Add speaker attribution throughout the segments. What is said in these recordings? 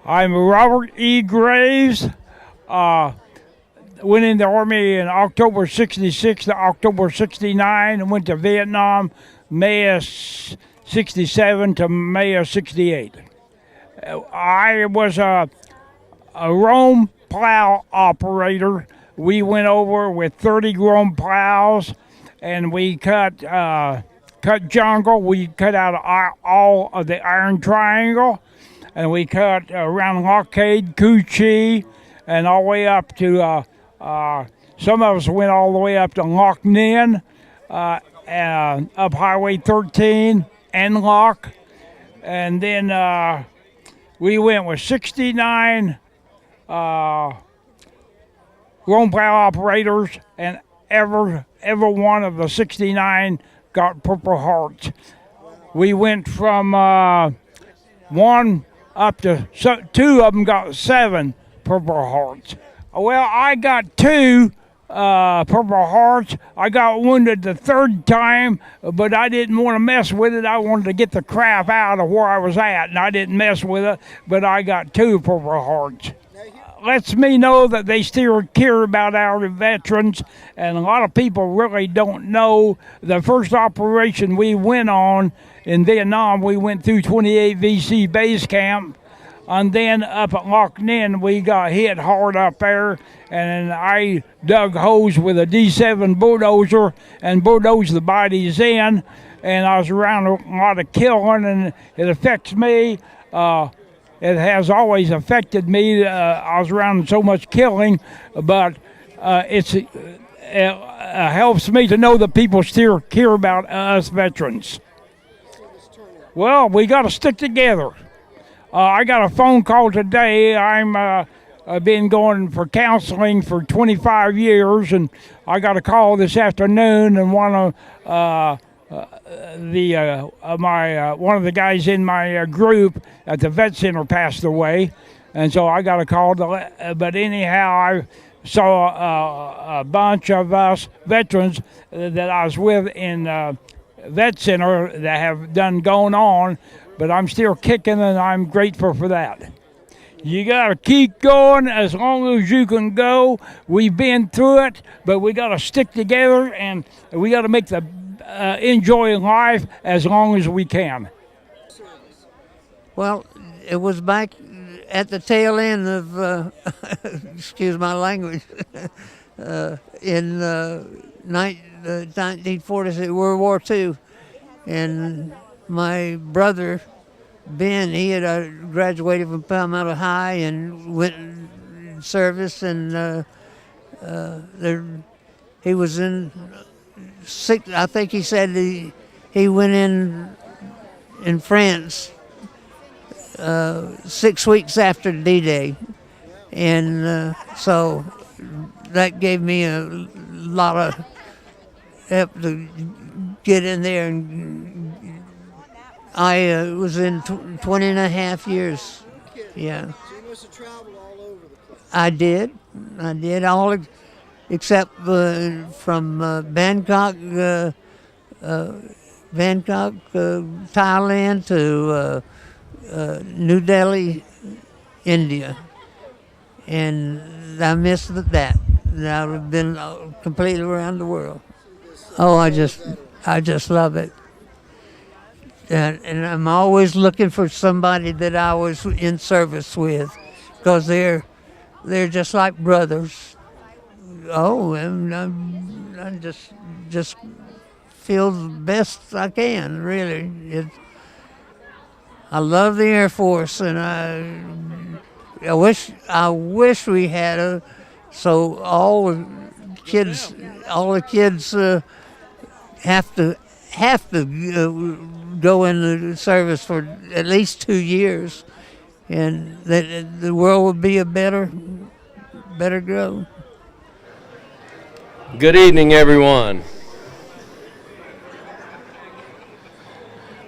Speaker 1: I'm Robert E. Graves. Went in the Army in October 66 to October 69 and went to Vietnam May of 67 to May of 68. I was a Rome plow operator. We went over with 30 Rome plows and we cut jungle. We cut out all of the Iron Triangle, and we cut around Lockade, Cu Chi, and all the way up to, some of us went all the way up to Loc Ninh, up Highway 13, Lock, and then we went with 69 Rome plow operators, and every one of the 69 got Purple Hearts. We went from one up to two of them got 7 Purple Hearts. Well, I got 2 Purple Hearts. I got wounded the 3rd time, but I didn't want to mess with it. I wanted to get the crap out of where I was at, and I didn't mess with it, but I got 2 Purple Hearts. Lets me know that they still care about our veterans, and a lot of people really don't know. The first operation we went on in Vietnam, we went through 28 VC base camp, and then up at Loc Ninh, we got hit hard up there, and I dug holes with a D7 bulldozer and bulldozed the bodies in, and I was around a lot of killing, and it affects me. It has always affected me. I was around so much killing, but it helps me to know that people still care about us veterans. Well, we got to stick together. I got a phone call today. I've been going for counseling for 25 years, and I got a call this afternoon, and one of the guys in my group at the vet center passed away, and so I got a call. But anyhow, I saw a bunch of us veterans that I was with in vet center that have gone on, but I'm still kicking, and I'm grateful for that. You got to keep going as long as you can go. We've been through it, but we got to stick together, and we got to make the enjoy life as long as we can.
Speaker 2: Well, it was back at the tail end of, excuse my language, in 1946, World War II. And my brother, Ben, he had graduated from Palmetto High and went in service, and he was in I think he said he went in France 6 weeks after D-Day, and so that gave me a lot of help to get in there, and I was in 20 and a half years. Yeah.
Speaker 3: So you must have traveled all over the place.
Speaker 2: I did all except from Bangkok, Thailand to New Delhi, India, and I missed that. I've been completely around the world. Oh, I just love it, and I'm always looking for somebody that I was in service with, because they're just like brothers. Oh, and I just feel the best I can, really. I love the Air Force, and I wish we had so all the kids have to go into service for at least 2 years, and that the world would be a better grow.
Speaker 4: Good evening, everyone.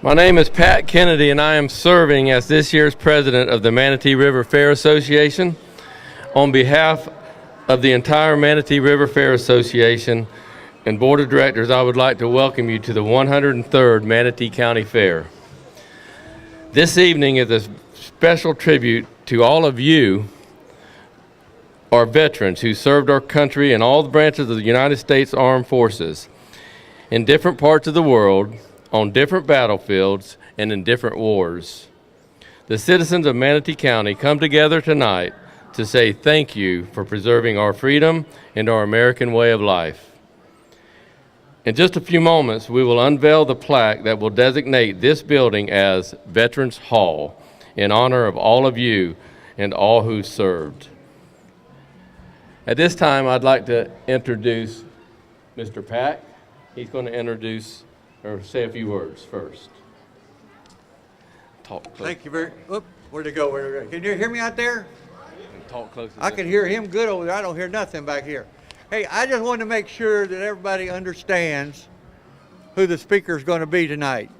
Speaker 4: My name is Pat Kennedy, and I am serving as this year's president of the Manatee River Fair Association. On behalf of the entire Manatee River Fair Association and Board of Directors, I would like to welcome you to the 103rd Manatee County Fair. This evening is a special tribute to all of you, our veterans who served our country in all the branches of the United States Armed Forces, in different parts of the world, on different battlefields, and in different wars. The citizens of Manatee County come together tonight to say thank you for preserving our freedom and our American way of life. In just a few moments, we will unveil the plaque that will designate this building as Veterans Hall in honor of all of you and all who served. At this time, I'd like to introduce Mr. Pack. He's going to introduce or say a few words first. Talk close.
Speaker 5: Thank you very. Oop, where'd it go? Where'd it go? Can you hear me out there?
Speaker 4: Talk close.
Speaker 5: I can hear him good over there. I don't hear nothing back here. Hey, I just wanted to make sure that everybody understands who the speaker is going to be tonight.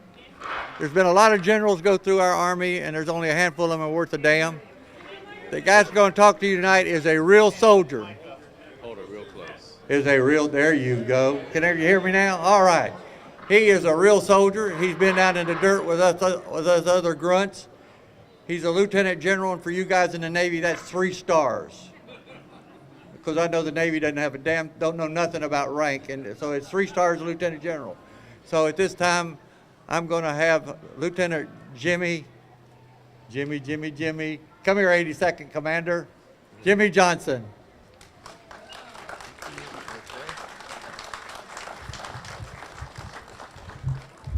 Speaker 5: There's been a lot of generals go through our Army, and there's only a handful of them are worth a damn. The guy that's going to talk to you tonight is a real soldier.
Speaker 4: Hold it real close.
Speaker 5: Is a real, there you go. Can you hear me now? All right. He is a real soldier. He's been down in the dirt with us other grunts. He's a lieutenant general, and for you guys in the Navy, that's 3 stars. Because I know the Navy doesn't have don't know nothing about rank, and so it's 3 stars lieutenant general. So at this time, I'm going to have Lieutenant Jimmy, come here, 82nd Commander, Jimmy Johnson.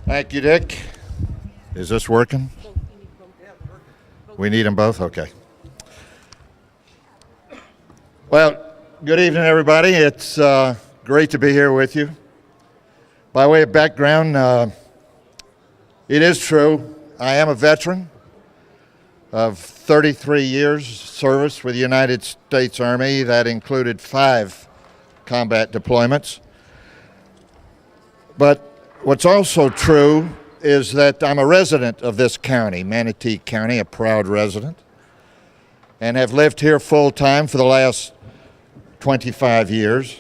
Speaker 6: Thank you, Dick. Is this working? We need them both? Okay. Well, good evening, everybody. It's great to be here with you. By way of background, it is true, I am a veteran of 33 years service with the United States Army. That included 5 combat deployments. But what's also true is that I'm a resident of this county, Manatee County, a proud resident, and have lived here full-time for the last 25 years.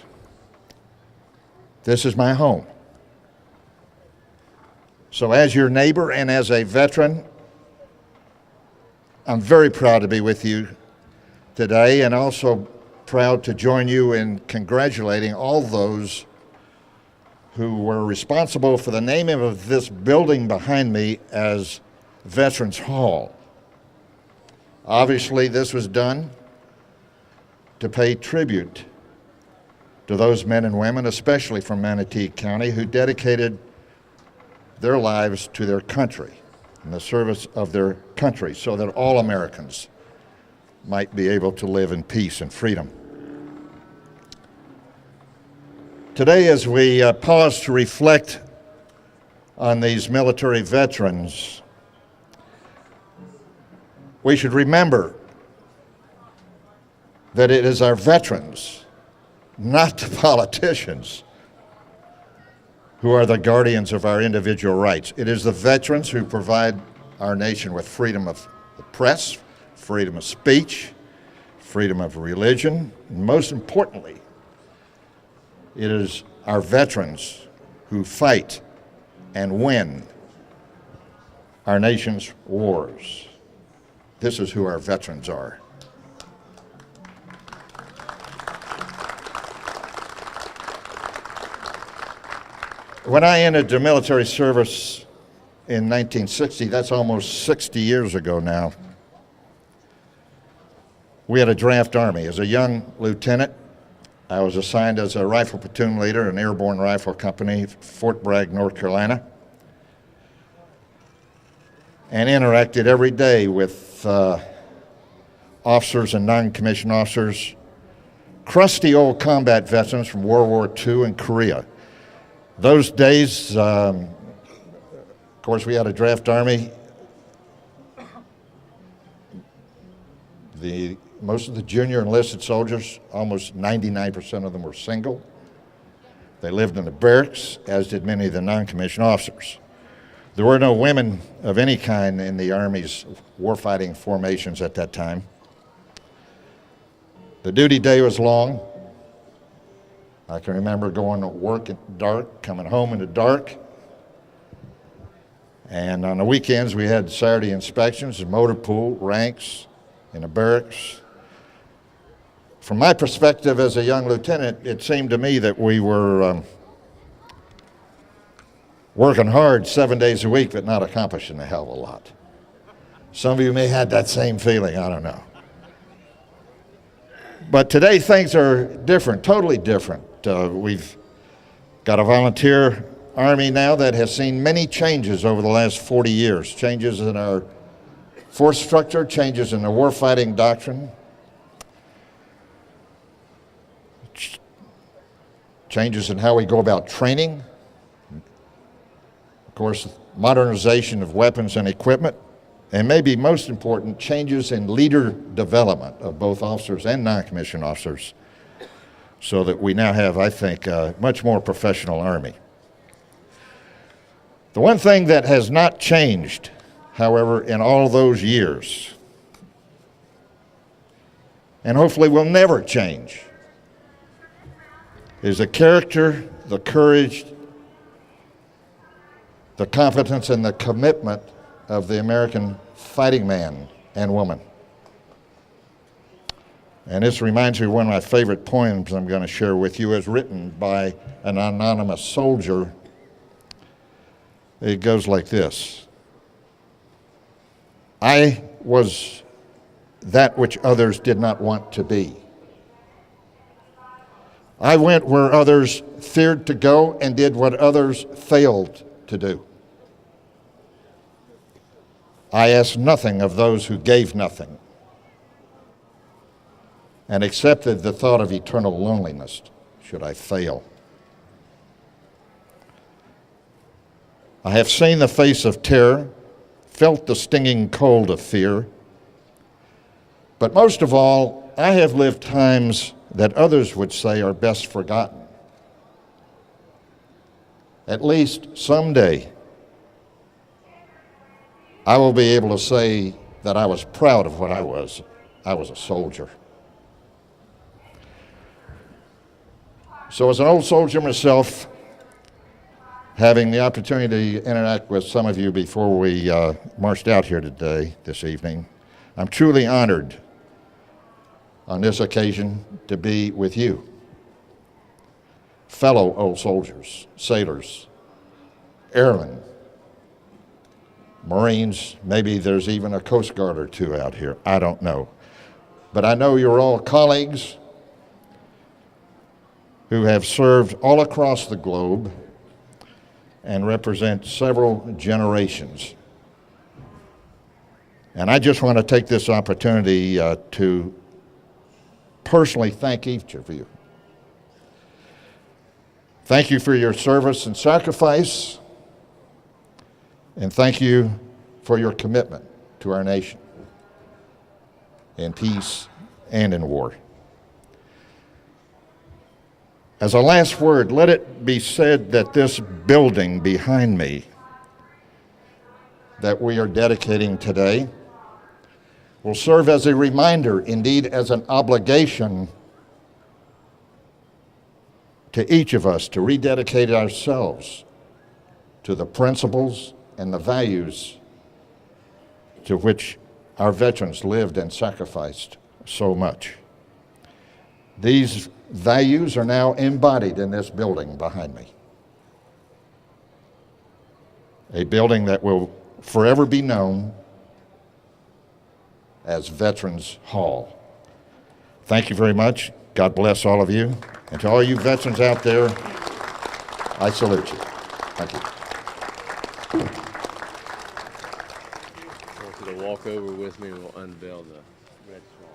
Speaker 6: This is my home. So as your neighbor and as a veteran, I'm very proud to be with you today, and also proud to join you in congratulating all those who were responsible for the naming of this building behind me as Veterans Hall. Obviously, this was done to pay tribute to those men and women, especially from Manatee County, who dedicated their lives to their country in the service of their country so that all Americans might be able to live in peace and freedom. Today, as we pause to reflect on these military veterans, we should remember that it is our veterans, not the politicians, who are the guardians of our individual rights. It is the veterans who provide our nation with freedom of the press, freedom of speech, freedom of religion, and most importantly, it is our veterans who fight and win our nation's wars. This is who our veterans are. When I entered the military service in 1960, that's almost 60 years ago now, we had a draft army. As a young lieutenant, I was assigned as a rifle platoon leader in an airborne rifle company, Fort Bragg, North Carolina, and interacted every day with officers and non-commissioned officers, crusty old combat veterans from World War II and Korea. Those days, of course, we had a draft army. Most of the junior enlisted soldiers, almost 99% of them were single. They lived in the barracks, as did many of the non-commissioned officers. There were no women of any kind in the Army's warfighting formations at that time. The duty day was long. I can remember going to work at dark, coming home in the dark. And on the weekends, we had Saturday inspections, motor pool, ranks, in the barracks. From my perspective as a young lieutenant, it seemed to me that we were working hard 7 days a week, but not accomplishing a hell of a lot. Some of you may have had that same feeling, I don't know. But today things are different, totally different. We've got a volunteer Army now that has seen many changes over the last 40 years. Changes in our force structure, changes in the warfighting doctrine, changes in how we go about training, of course, modernization of weapons and equipment, and maybe most important, changes in leader development of both officers and non-commissioned officers, so that we now have, I think, a much more professional Army. The one thing that has not changed, however, in all those years, and hopefully will never change, is the character, the courage, the competence, and the commitment of the American fighting man and woman. And this reminds me of one of my favorite poems I'm going to share with you, as written by an anonymous soldier. It goes like this: I was that which others did not want to be. I went where others feared to go and did what others failed to do. I asked nothing of those who gave nothing, and accepted the thought of eternal loneliness should I fail. I have seen the face of terror, felt the stinging cold of fear, but most of all, I have lived times that others would say are best forgotten. At least someday, I will be able to say that I was proud of what I was. I was a soldier. So as an old soldier myself, having the opportunity to interact with some of you before we marched out here today, this evening, I'm truly honored on this occasion to be with you, fellow old soldiers, sailors, airmen, Marines. Maybe there's even a Coast Guard or two out here, I don't know. But I know you're all colleagues who have served all across the globe and represent several generations. And I just want to take this opportunity to personally thank each of you. Thank you for your service and sacrifice, and thank you for your commitment to our nation in peace and in war. As a last word, let it be said that this building behind me that we are dedicating today will serve as a reminder, indeed as an obligation to each of us to rededicate ourselves to the principles and the values to which our veterans lived and sacrificed so much. These values are now embodied in this building behind me. A building that will forever be known as Veterans Hall. Thank you very much. God bless all of you. And to all you veterans out there, I salute you. Thank you.
Speaker 4: I want you to walk over with me and we'll unveil the red shawl.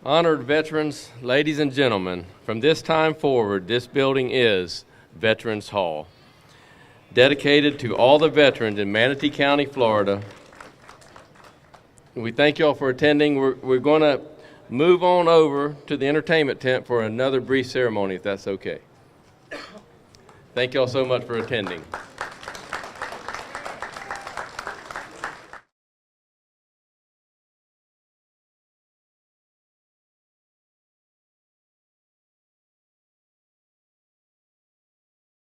Speaker 4: Honored veterans, ladies and gentlemen, from this time forward, this building is Veterans Hall, dedicated to all the veterans in Manatee County, Florida. We thank you all for attending. We're going to move on over to the entertainment tent for another brief ceremony, if that's okay. Thank you all so much for attending.